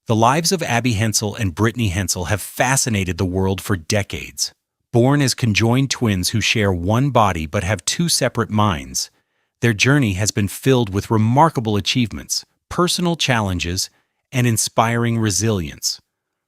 The lives of Abby Hensel and Brittany Hensel have fascinated the world for decades. Born as conjoined twins who share one body but have two separate minds, their journey has been filled with remarkable achievements, personal challenges, and inspiring resilience.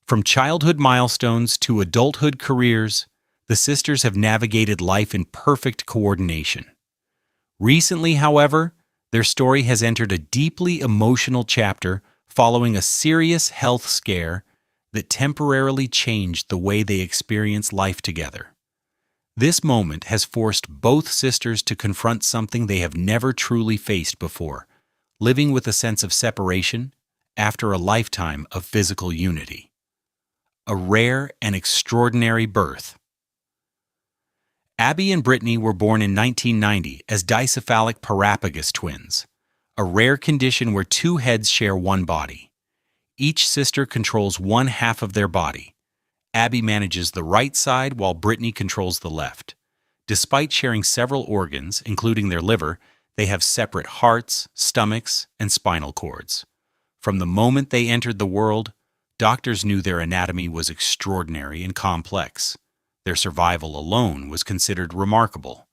From childhood milestones to adulthood careers, the sisters have navigated life in perfect coordination. Recently, however, their story has entered a deeply emotional chapter following a serious health scare that temporarily changed the way they experience life together. This moment has forced both sisters to confront something they have never truly faced before, living with a sense of separation after a lifetime of physical unity. A rare and extraordinary birth. Abby and Brittany were born in 1990 as dicephalic parapagus twins, a rare condition where two heads share one body. Each sister controls one half of their body. Abby manages the right side while Brittany controls the left. Despite sharing several organs, including their liver, they have separate hearts, stomachs, and spinal cords. From the moment they entered the world, doctors knew their anatomy was extraordinary and complex. Their survival alone was considered remarkable.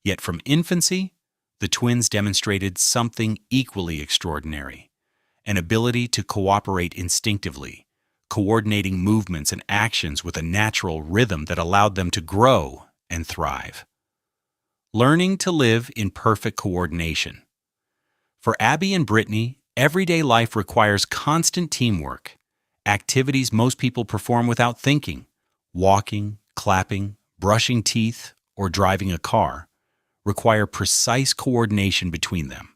Yet from infancy, the twins demonstrated something equally extraordinary: an ability to cooperate instinctively, coordinating movements and actions with a natural rhythm that allowed them to grow and thrive. Learning to live in perfect coordination. For Abby and Brittany, everyday life requires constant teamwork. Activities most people perform without thinking, walking, clapping, brushing teeth, or driving a car, require precise coordination between them.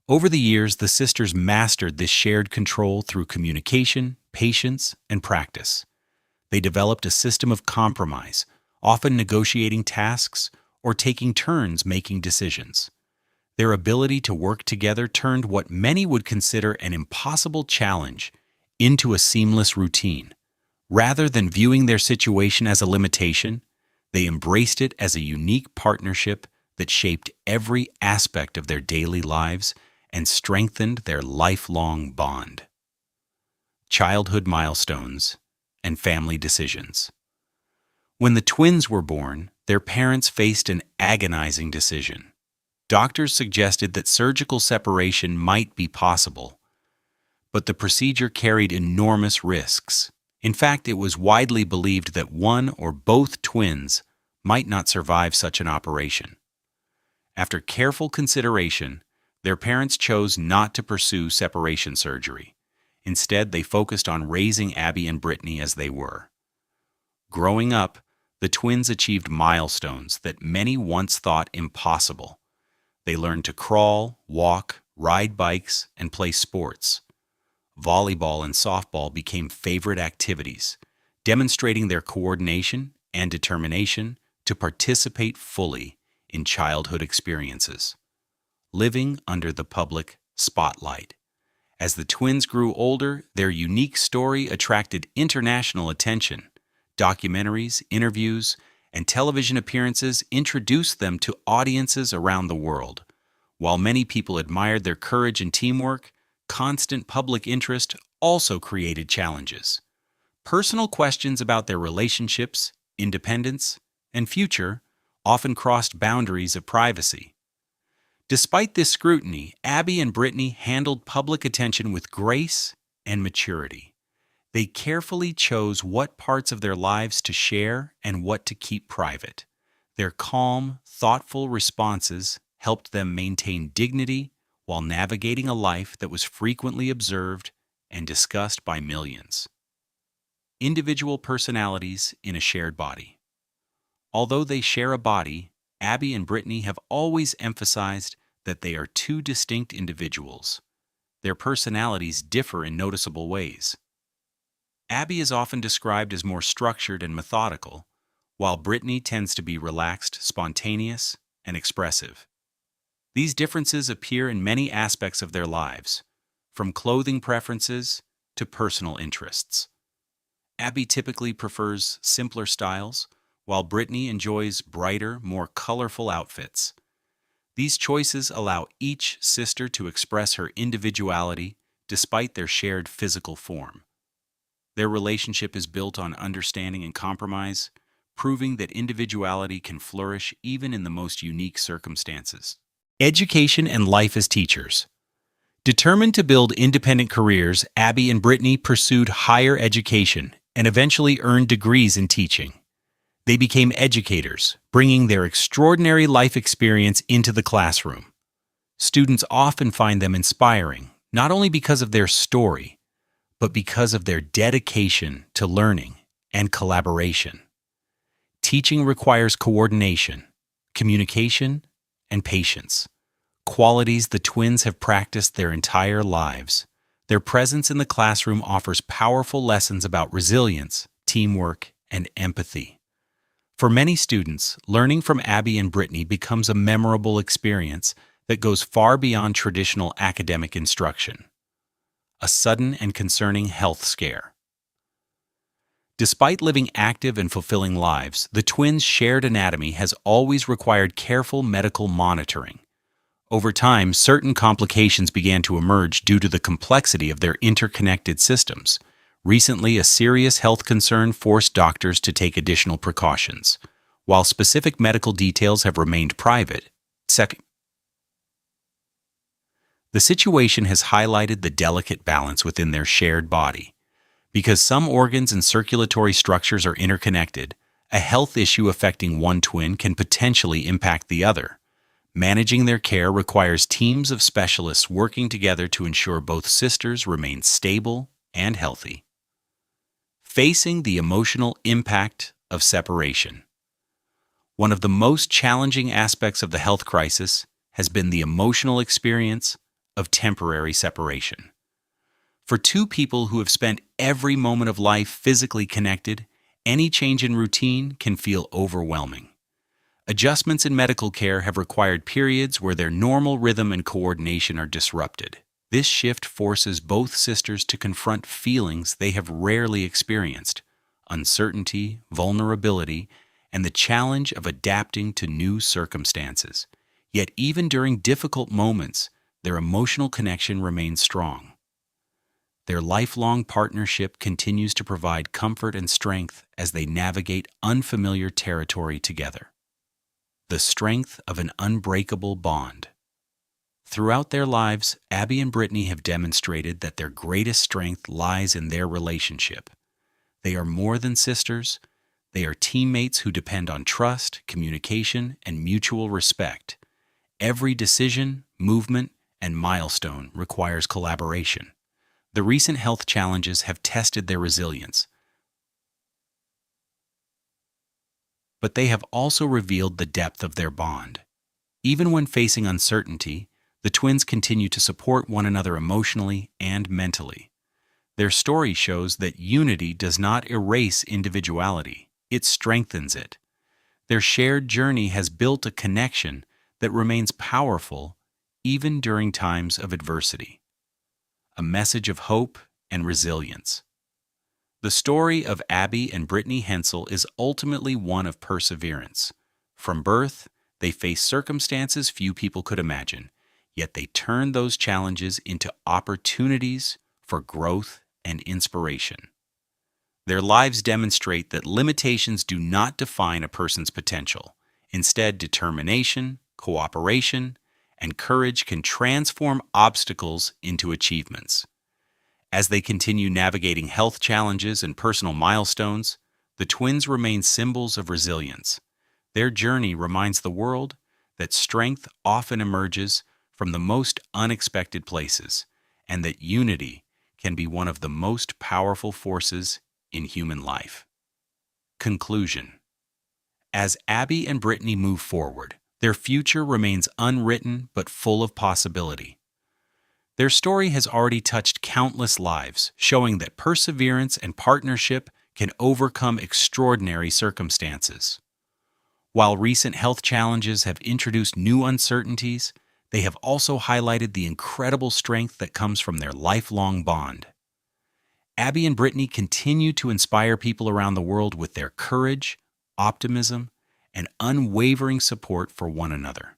Over the years, the sisters mastered this shared control through communication, patience, and practice. They developed a system of compromise, often negotiating tasks or taking turns making decisions. Their ability to work together turned what many would consider an impossible challenge into a seamless routine. Rather than viewing their situation as a limitation, they embraced it as a unique partnership that shaped every aspect of their daily lives and strengthened their lifelong bond. Childhood milestones and family decisions. When the twins were born, their parents faced an agonizing decision. Doctors suggested that surgical separation might be possible, but the procedure carried enormous risks. In fact, it was widely believed that one or both twins might not survive such an operation. After careful consideration, their parents chose not to pursue separation surgery. Instead, they focused on raising Abby and Brittany as they were. Growing up, the twins achieved milestones that many once thought impossible. They learned to crawl, walk, ride bikes, and play sports. Volleyball and softball became favorite activities, demonstrating their coordination and determination to participate fully in childhood experiences. Living under the public spotlight. As the twins grew older, their unique story attracted international attention. Documentaries, interviews, and television appearances introduced them to audiences around the world. While many people admired their courage and teamwork, constant public interest also created challenges. Personal questions about their relationships, independence, and future often crossed boundaries of privacy. Despite this scrutiny, Abby and Brittany handled public attention with grace and maturity. They carefully chose what parts of their lives to share and what to keep private. Their calm, thoughtful responses helped them maintain dignity while navigating a life that was frequently observed and discussed by millions. Individual personalities in a shared body. Although they share a body, Abby and Brittany have always emphasized that they are two distinct individuals. Their personalities differ in noticeable ways. Abby is often described as more structured and methodical, while Brittany tends to be relaxed, spontaneous, and expressive. These differences appear in many aspects of their lives, from clothing preferences to personal interests. Abby typically prefers simpler styles, while Brittany enjoys brighter, more colorful outfits. These choices allow each sister to express her individuality, despite their shared physical form. Their relationship is built on understanding and compromise, proving that individuality can flourish even in the most unique circumstances. Education and life as teachers. Determined to build independent careers, Abby and Brittany pursued higher education and eventually earned degrees in teaching. They became educators, bringing their extraordinary life experience into the classroom. Students often find them inspiring, not only because of their story, but because of their dedication to learning and collaboration. Teaching requires coordination, communication, and patience, qualities the twins have practiced their entire lives. Their presence in the classroom offers powerful lessons about resilience, teamwork, and empathy. For many students, learning from Abby and Brittany becomes a memorable experience that goes far beyond traditional academic instruction. A sudden and concerning health scare. Despite living active and fulfilling lives, the twins' shared anatomy has always required careful medical monitoring. Over time, certain complications began to emerge due to the complexity of their interconnected systems. Recently, a serious health concern forced doctors to take additional precautions. While specific medical details have remained private, the situation has highlighted the delicate balance within their shared body. Because some organs and circulatory structures are interconnected, a health issue affecting one twin can potentially impact the other. Managing their care requires teams of specialists working together to ensure both sisters remain stable and healthy. Facing the emotional impact of separation. One of the most challenging aspects of the health crisis has been the emotional experience of temporary separation. For two people who have spent every moment of life physically connected, any change in routine can feel overwhelming. Adjustments in medical care have required periods where their normal rhythm and coordination are disrupted. This shift forces both sisters to confront feelings they have rarely experienced: uncertainty, vulnerability, and the challenge of adapting to new circumstances. Yet even during difficult moments, their emotional connection remains strong. Their lifelong partnership continues to provide comfort and strength as they navigate unfamiliar territory together. The strength of an unbreakable bond. Throughout their lives, Abby and Brittany have demonstrated that their greatest strength lies in their relationship. They are more than sisters. They are teammates who depend on trust, communication, and mutual respect. Every decision, movement, and milestone requires collaboration. The recent health challenges have tested their resilience, but they have also revealed the depth of their bond. Even when facing uncertainty, the twins continue to support one another emotionally and mentally. Their story shows that unity does not erase individuality, it strengthens it. Their shared journey has built a connection that remains powerful even during times of adversity. A message of hope and resilience. The story of Abby and Brittany Hensel is ultimately one of perseverance. From birth, they faced circumstances few people could imagine, yet they turned those challenges into opportunities for growth and inspiration. Their lives demonstrate that limitations do not define a person's potential. Instead, determination, cooperation, and courage can transform obstacles into achievements. As they continue navigating health challenges and personal milestones, the twins remain symbols of resilience. Their journey reminds the world that strength often emerges from the most unexpected places, and that unity can be one of the most powerful forces in human life. Conclusion. As Abby and Brittany move forward, their future remains unwritten but full of possibility. Their story has already touched countless lives, showing that perseverance and partnership can overcome extraordinary circumstances. While recent health challenges have introduced new uncertainties, they have also highlighted the incredible strength that comes from their lifelong bond. Abby and Brittany continue to inspire people around the world with their courage, optimism, and unwavering support for one another.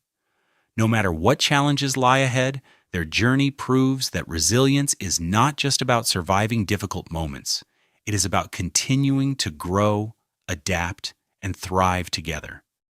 No matter what challenges lie ahead, Their journey proves that resilience is not just about surviving difficult moments. It is about continuing to grow, adapt, and thrive together.